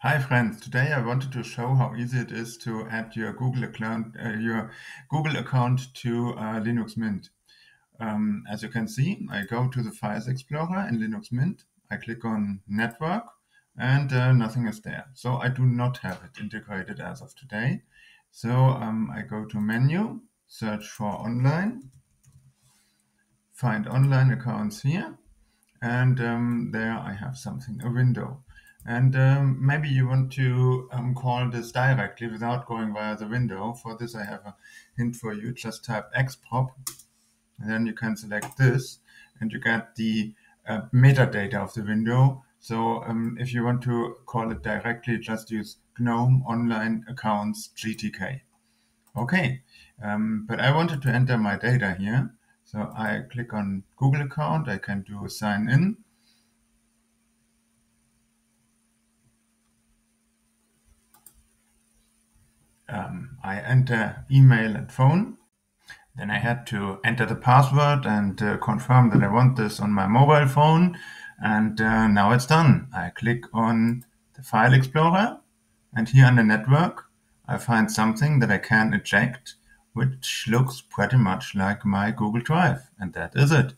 Hi friends, today I wanted to show how easy it is to add your Google account, to Linux Mint. As you can see, I go to the Files Explorer in Linux Mint. I click on Network, and nothing is there. So I do not have it integrated as of today. So I go to Menu, search for Online, find Online accounts here, and there I have something, a window. And maybe you want to call this directly without going via the window. For this, I have a hint for you. Just type xprop, and then you can select this, and you get the metadata of the window. So if you want to call it directly, just use GNOME Online Accounts GTK. Okay, but I wanted to enter my data here. So I click on Google account. I can do sign in. I enter email and phone. Then I had to enter the password and confirm that I want this on my mobile phone. And now it's done. I click on the File Explorer, and here on the network, I find something that I can eject, which looks pretty much like my Google Drive. And that is it.